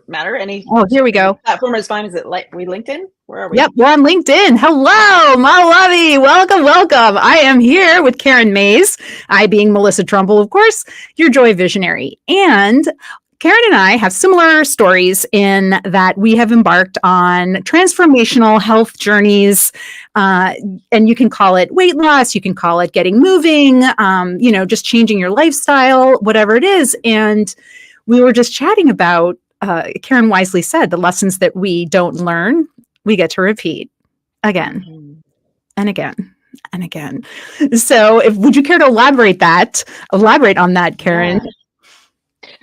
matter. Any Oh, here we go. platform is fine. Is it like we LinkedIn? Where are we? Yep, we're on LinkedIn. Hello, Malavi. Welcome, welcome. I am here with Karen Maze. I being Melissa Trumble, of course, your joy visionary. And Karen and I have similar stories in that we have embarked on transformational health journeys. And you can call it weight loss, you can call it getting moving, just changing your lifestyle, whatever it is. And we were just chatting about, Karen wisely said, the lessons that we don't learn, we get to repeat again and again and again. So would you care to elaborate on that, Karen? Yeah.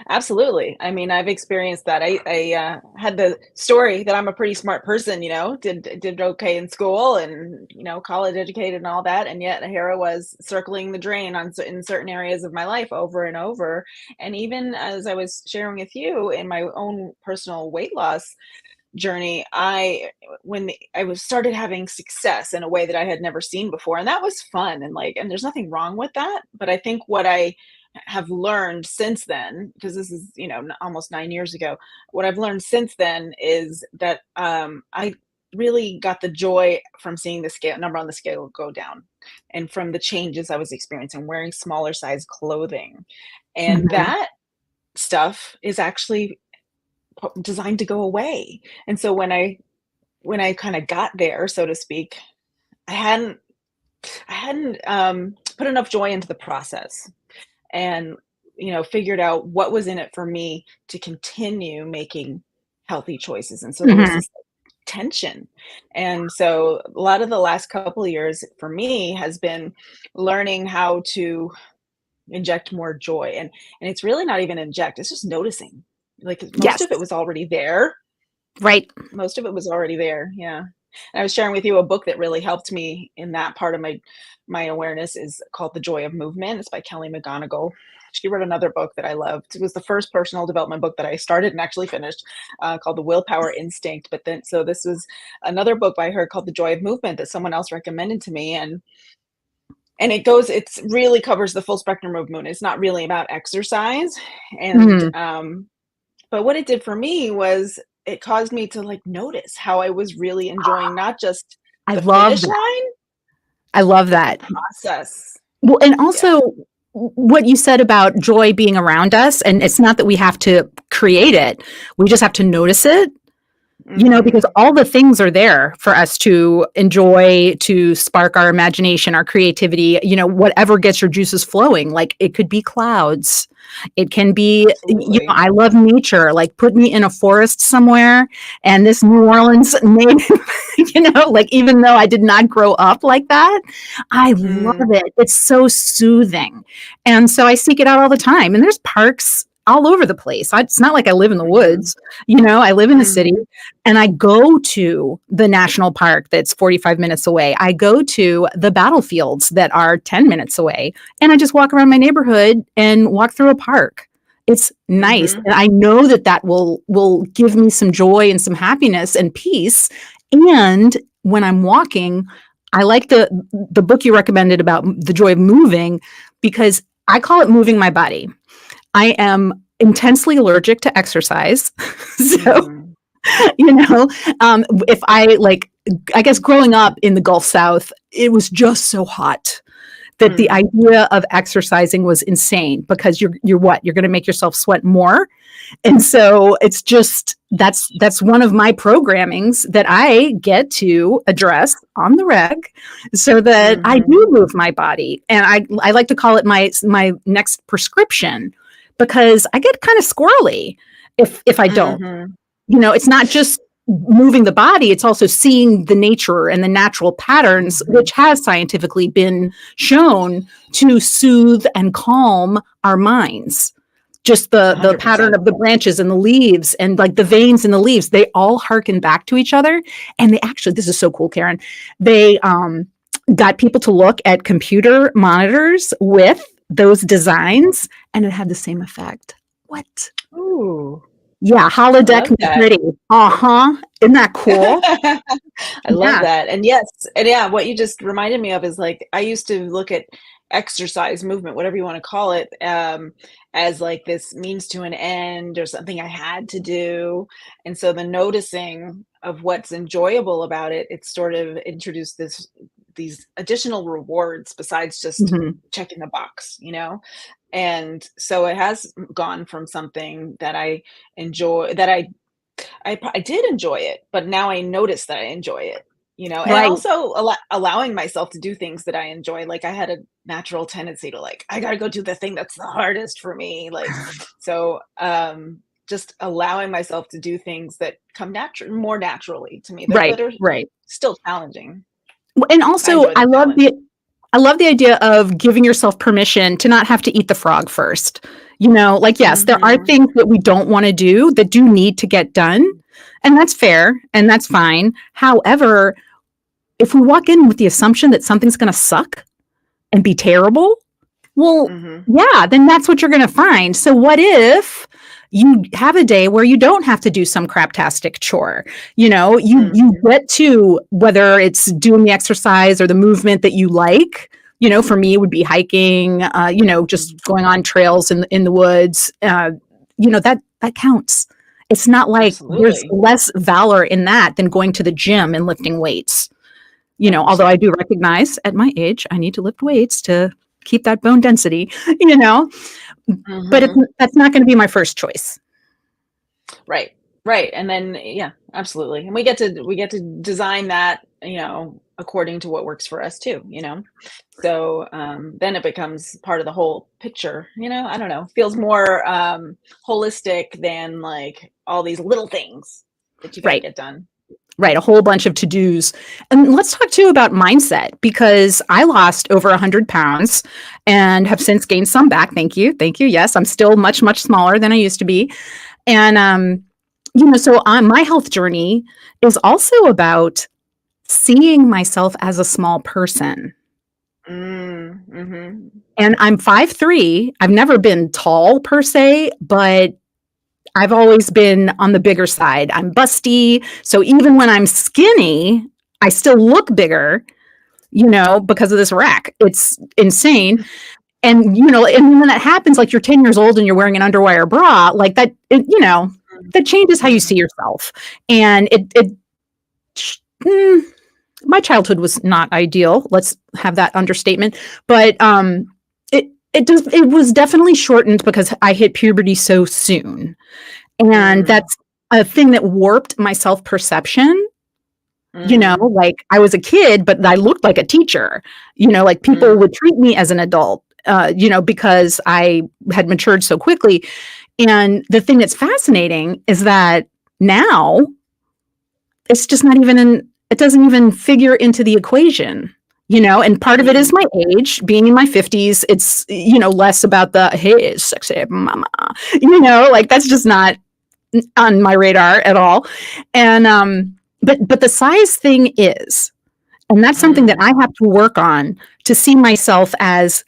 Absolutely. I mean, I've experienced that. I had the story that I'm a pretty smart person, did okay in school and, college educated and all that. And yet here I was circling the drain in certain areas of my life over and over. And even as I was sharing with you in my own personal weight loss journey, when I was started having success in a way that I had never seen before, and that was fun, and there's nothing wrong with that. But I think what I have learned since then, because this is almost 9 years ago, what I've learned since then is that I really got the joy from seeing the number on the scale go down, and from the changes I was experiencing, wearing smaller size clothing, and that stuff is actually designed to go away. And so when I kind of got there, so to speak, I hadn't put enough joy into the process, and figured out what was in it for me to continue making healthy choices. And so there was this tension. And so a lot of the last couple of years for me has been learning how to inject more joy, and it's really not even inject, it's just noticing. Like most of it was already there. Right. Most of it was already there. Yeah. And I was sharing with you a book that really helped me in that part of my awareness is called The Joy of Movement. It's by Kelly McGonigal. She wrote another book that I loved. It was the first personal development book that I started and actually finished, called The Willpower Instinct. So this was another book by her called The Joy of Movement that someone else recommended to me. And it's really covers the full spectrum of movement. It's not really about exercise. And, but what it did for me was it caused me to notice how I was really enjoying not just the finish line. I love that process. Well, and also what you said about joy being around us, and it's not that we have to create it. We just have to notice it. Because all the things are there for us to enjoy, to spark our imagination, our creativity, whatever gets your juices flowing. Like it could be clouds. It can be, I love nature, like put me in a forest somewhere and this New Orleans native, even though I did not grow up like that, I love it. It's so soothing. And so I seek it out all the time. And there's parks all over the place. It's not like I live in the woods, I live in the city, and I go to the national park that's 45 minutes away. I go to the battlefields that are 10 minutes away, and I just walk around my neighborhood and walk through a park. It's nice. And I know that will give me some joy and some happiness and peace. And when I'm walking, I like the book you recommended about the joy of moving, because I call it moving my body. I am intensely allergic to exercise. So, if I guess growing up in the Gulf South, it was just so hot that the idea of exercising was insane, because you're going to make yourself sweat more. And so it's just, that's one of my programmings that I get to address on the reg, so that I do move my body. And I like to call it my next prescription, because I get kind of squirrely if I don't. It's not just moving the body, it's also seeing the nature and the natural patterns, which has scientifically been shown to soothe and calm our minds. Just the pattern of the branches and the leaves and like the veins in the leaves, they all harken back to each other. And they actually, this is so cool, Karen, they got people to look at computer monitors with those designs, and it had the same effect. What? Ooh. Yeah, holodeck pretty. Isn't that cool? I love that. And yes, and yeah, what you just reminded me of is I used to look at, exercise, movement, whatever you want to call it, as like this means to an end or something I had to do. And so the noticing of what's enjoyable about it, it's sort of introduced these additional rewards besides just Mhm. checking the box, you know? And so it has gone from something that I enjoy, that I did enjoy it, but now I notice that I enjoy it, you know, and Right. also allowing myself to do things that I enjoy. Like I had a natural tendency to like, I gotta go do the thing that's the hardest for me. Like, so just allowing myself to do things that come more naturally to me, Right, that are right. still challenging. And I also, enjoy the challenge. I love the idea of giving yourself permission to not have to eat the frog first. Like, yes, there are Hmm. things that we don't wanna do that do need to get done, and that's fair, and that's fine. However, if we walk in with the assumption that something's gonna suck and be terrible, well, Hmm. yeah, then that's what you're gonna find. So what if you have a day where you don't have to do some craptastic chore? You Hmm. get to, whether it's doing the exercise or the movement that you like. For me, it would be hiking. Just going on trails in the woods. That counts. It's not like there's Absolutely. less valor in that than going to the gym and lifting weights. Although I 100%. do recognize at my age, I need to lift weights to keep that bone density, you know, but Hmm. that's not going to be my first choice. Right. Right. And then yeah, absolutely. And we get to design that, according to what works for us too, you know. So then it becomes part of the whole picture, you know. I don't know. Feels more holistic than like all these little things that you got to Right. get done. Right. A whole bunch of to dos. And let's talk too about mindset, because I lost over 100 pounds and have since gained some back. Thank you. Thank you. Yes, I'm still much, much smaller than I used to be. And, so on my health journey is also about seeing myself as a small person. Mm-hmm. And I'm 5'3". I've never been tall per se, but I've always been on the bigger side. I'm busty. So even when I'm skinny, I still look bigger, because of this rack. It's insane. And when that happens, like you're 10 years old and you're wearing an underwire bra, like that, that changes how you see Mm-hmm. yourself. And mm, my childhood was not ideal. Let's have that understatement. But it was definitely shortened because I hit puberty so soon. And Mm-hmm. that's a thing that warped my self-perception. Mm-hmm. Like I was a kid, but I looked like a teacher. Like people would treat me as an adult, because I had matured so quickly. And the thing that's fascinating is that now it's just not even it doesn't even figure into the equation. And part of it is Mm-hmm. my age, being in my 50s. It's, less about the, hey, sexy mama, like that's just not on my radar at all. And but the size thing is, and that's something that Mm-hmm. I have to work on to see myself as,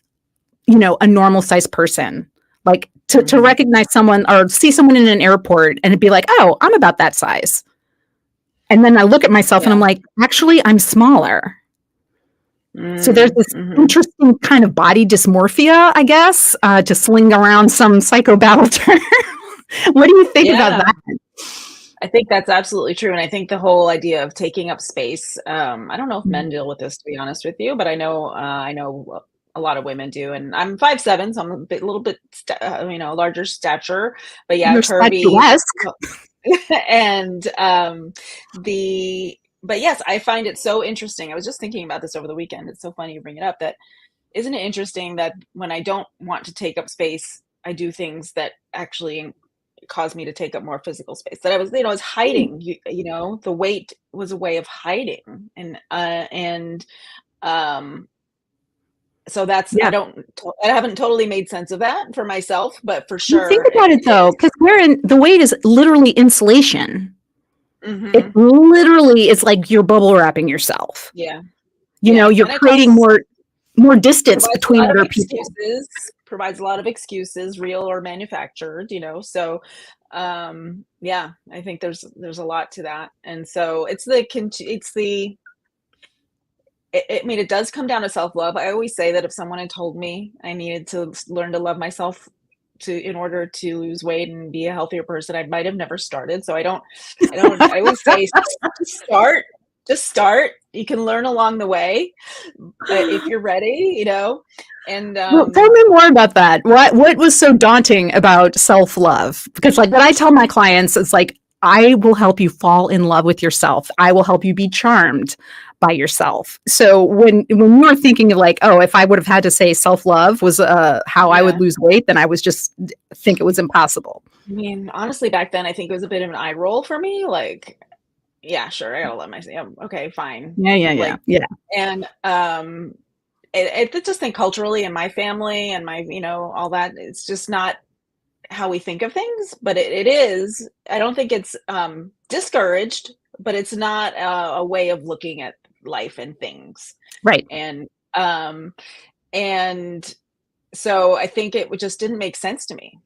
a normal sized person. Like to Mm-hmm. recognize someone or see someone in an airport and it'd be like, oh, I'm about that size. And then I look at myself and I'm Yeah. like, actually, I'm smaller. So there's this Mm-hmm. interesting kind of body dysmorphia, I guess, to sling around some psychobabble term. What do you think about Yeah. that? I think that's absolutely true, and I think the whole idea of taking up space, I don't know if men deal with this, to be honest with you, but I know a lot of women do, and I'm 5'7", so I'm a little bit, larger stature, but yeah, You're curvy, statuesque. well, and, the but yes, I find it so interesting. I was just thinking about this over the weekend. It's so funny you bring it up. That isn't it interesting that when I don't want to take up space, I do things that actually caused me to take up more physical space. That I was hiding. The weight was a way of hiding, and um, so that's Yeah. I haven't totally made sense of that for myself, but for You think sure about it it though, is. because we're in the weight is literally insulation. It Hmm. literally is like you're bubble wrapping yourself. Yeah, yeah, You're and it creating causes more distance provides a between lot of other people. excuses. Provides a lot of excuses, real or manufactured. So yeah, I think there's a lot to that, and so it's the I mean, it does come down to self-love. I always say that if someone had told me I needed to learn to love myself in order to lose weight and be a healthier person, I might have never started. So I always say just start, just start. You can learn along the way, if you're ready, and Well, tell me more about that. What was so daunting about self-love? Because like what I tell my clients is like, I will help you fall in love with yourself. I will help you be charmed by yourself. So when you were thinking of like, oh, if I would have had to say self-love was how I would yeah. lose weight, then I was just think it was impossible. I mean, honestly, back then, I think it was a bit of an eye roll for me. Like, yeah, sure, I gotta let myself. Yeah, okay, fine. Yeah, yeah, yeah, Like, yeah. and I just think culturally in my family and all that, it's just not how we think of things. But it is. I don't think it's discouraged, but it's not a way of looking at life and things. Right. And um, and so I think just didn't make sense to me.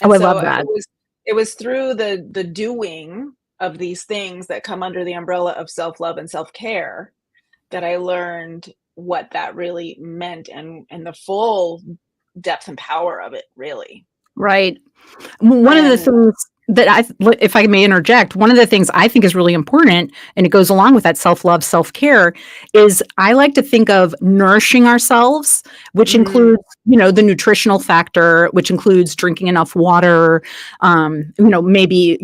Oh, And I so love that. it was through the doing of these things that come under the umbrella of self-love and self-care that I learned what that really meant and the full depth and power of it, really. Right. One of the And things that if I may interject, one of the things I think is really important, and it goes along with that self love, self care, is I like to think of nourishing ourselves, which mhm, includes, the nutritional factor, which includes drinking enough water, maybe,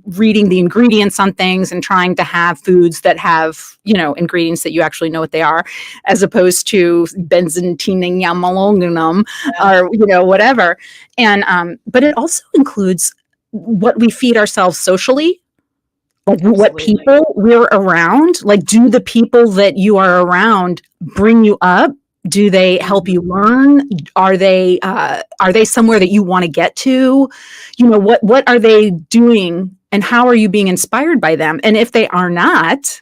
reading the ingredients on things and trying to have foods that have, ingredients that you actually know what they are, as opposed to benzontine yamalonganum yeah, or, whatever. And but it also includes what we feed ourselves socially, like what absolutely. people we're around. Like, do the people that you are around bring you up? Do they help you Mhm, learn? Are they somewhere that you want to get to? What are they doing, and how are you being inspired by them? And if they are not,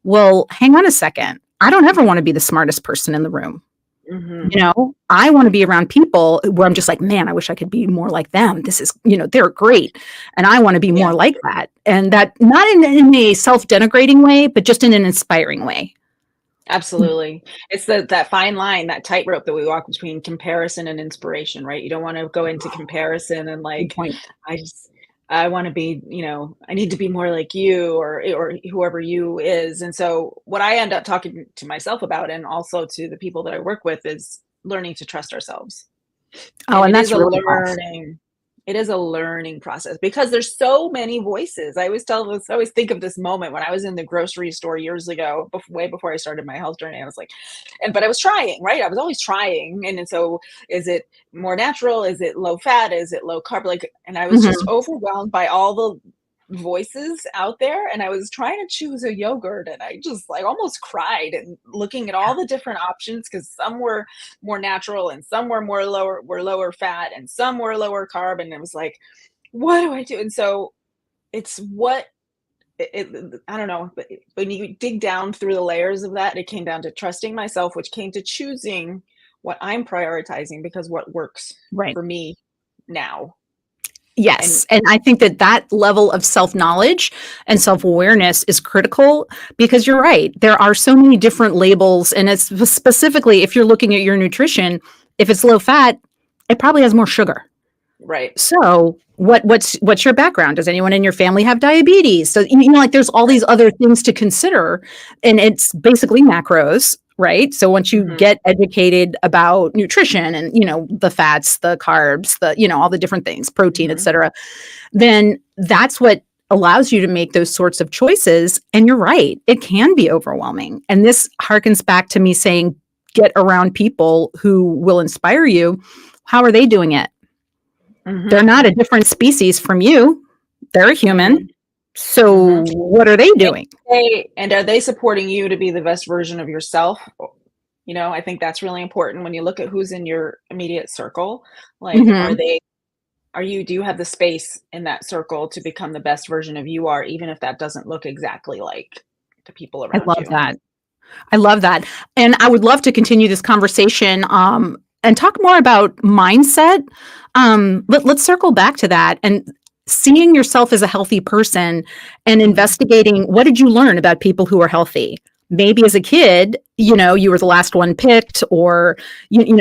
well, hang on a second. I don't ever want to be the smartest person in the room. mhm, I want to be around people where I'm just like, man, I wish I could be more like them. This is, they're great. And I want to be yeah. more like that. And that not in a self denigrating way, but just in an inspiring way. Absolutely. It's that fine line, that tightrope that we walk between comparison and inspiration, right? You don't wanna go into comparison and Good like, point. I just I wanna be, I need to be more like you or whoever you is. And so what I end up talking to myself about and also to the people that I work with is learning to trust ourselves. Oh, And and that's really tough. it is a learning process because there's so many voices. I always think of this moment when I was in the grocery store years ago, way before I started my health journey. I was like, but I was trying, right? I was always trying. And so is it more natural? Is it low fat? Is it low carb? Like, and I was just Hmm. overwhelmed by all the voices out there, and I was trying to choose a yogurt and I just like almost cried and looking at all the different options because some were more natural and some were lower fat and some were lower carb, and it was like, what do I do? And so it's what I don't know, but when you dig down through the layers of that, it came down to trusting myself, which came to choosing what I'm prioritizing because what works Right. for me now. And Yes. And I think that that level of self knowledge and self awareness is critical because you're right. There are so many different labels. And it's specifically if you're looking at your nutrition, if it's low fat, it probably has more sugar. right, So, what's your background? Does anyone in your family have diabetes? So, like there's all right. these other things to consider, and it's basically macros, right? So once you Mhm, get educated about nutrition and the fats, the carbs, the all the different things, protein, mhm, etc., then that's what allows you to make those sorts of choices. And you're right, it can be overwhelming. And this harkens back to me saying, get around people who will inspire you. How are they doing it? They're mhm, not a different species from you. They're a human. mhm. So Mhm. what are they And doing? are they supporting you to be the best version of yourself? I think that's really important when you look at who's in your immediate circle. Like, Mhm. do you have the space in that circle to become the best version of you are, even if that doesn't look exactly like the people I around love you? that. I love that. And I would love to continue this conversation and talk more about mindset. Let's circle back to that and seeing yourself as a healthy person and Mhm. investigating what did you learn about people who are healthy? maybe as a kid, you were the last one picked, or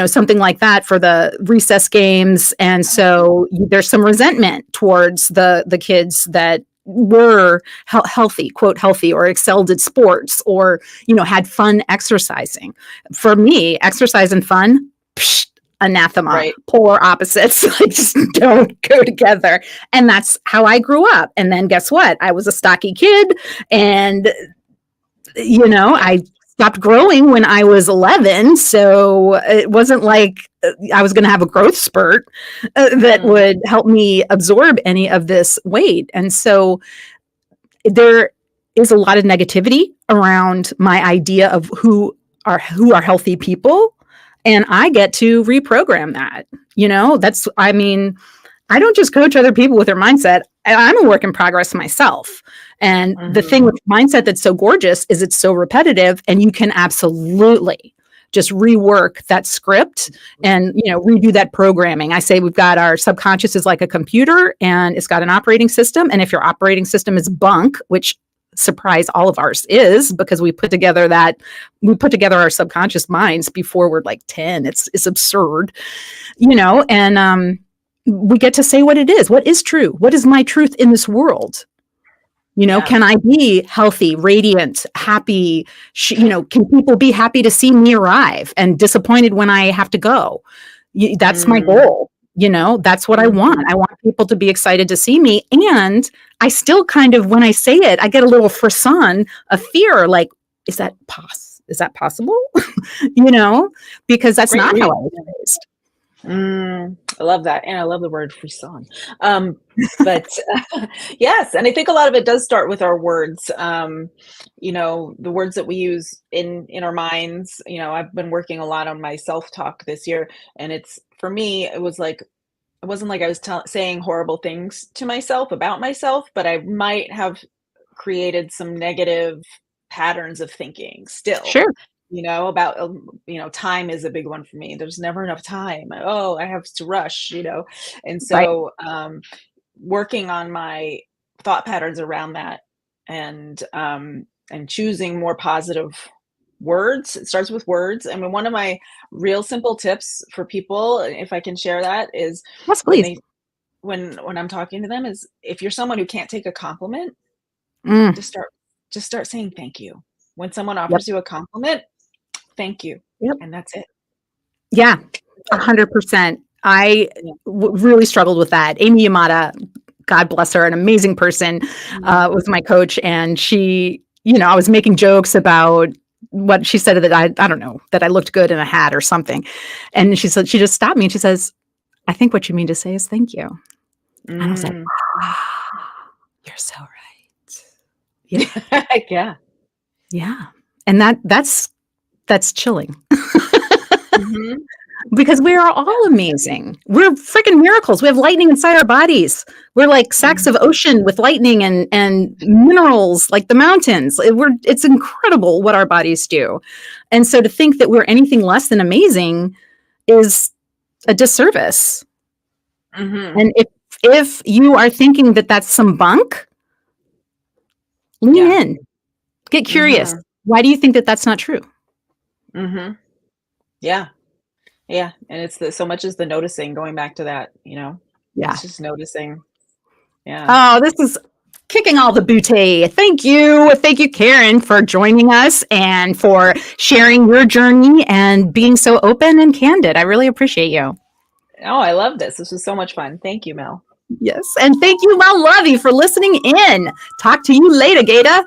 something like that for the recess games, and so there's some resentment towards the kids that were healthy, quote healthy, or excelled at sports, or had fun exercising. For me, exercise and fun, anathema, Right. polar opposites. Like, just don't go together. And that's how I grew up. And then guess what? I was a stocky kid, and I stopped growing when I was 11. So it wasn't like I was going to have a growth spurt that would help me absorb any of this weight. And so there is a lot of negativity around my idea of who are healthy people. And I get to reprogram that. I don't just coach other people with their mindset. I'm a work in progress myself. And the thing with mindset that's so gorgeous is it's so repetitive, and you can absolutely just rework that script and, redo that programming. I say we've got our subconscious is like a computer, and it's got an operating system. And if your operating system is bunk, which surprise all of ours is, because we put together our subconscious minds before we're like 10. It's absurd, and we get to say what it is. What is true? What is my truth in this world? Can I be healthy, radiant, happy? Can people be happy to see me arrive and disappointed when I have to go? That's my goal. That's what I want. I want people to be excited to see me. And I still kind of, when I say it, I get a little frisson of fear. Like, is that possible? Because that's Great not read. how I was raised. I love that. And I love the word frisson. But yes, and I think a lot of it does start with our words. The words that we use in our minds. I've been working a lot on my self-talk this year, and for me, it wasn't like I was saying horrible things to myself about myself, but I might have created some negative patterns of thinking still. Sure. About, time is a big one for me. There's never enough time. Oh, I have to rush, and so working on my thought patterns around that, and choosing more positive words. It starts with words. I mean, one of my real simple tips for people, if I can share that, is Yes, please. when I'm talking to them, is if you're someone who can't take a compliment, just start saying thank you. When someone offers you a compliment, thank you. Yep. And that's it. Yeah, 100%. I really struggled with that. Amy Yamada, God bless her, an amazing person, was my coach. And she, I was making jokes about what she said, that I don't know, that I looked good in a hat or something. And she said, she just stopped me and she says, I think what you mean to say is thank you. And I was like, you're so right. Yeah. Yeah. Yeah. And that's chilling. Because we are all amazing. We're freaking miracles. We have lightning inside our bodies. We're like sacks of ocean with lightning and minerals like the mountains. It's incredible what our bodies do. And so to think that we're anything less than amazing is a disservice. And if you are thinking that that's some bunk, lean in. Get curious. Why do you think that that's not true? Yeah. Yeah. And it's so much as the noticing, going back to that, Yeah. It's just noticing. Yeah. Oh, this is kicking all the booty. Thank you. Thank you, Karen, for joining us and for sharing your journey and being so open and candid. I really appreciate you. Oh, I love this. This was so much fun. Thank you, Mel. Yes. And thank you, Mel Lovey, for listening in. Talk to you later, Gator.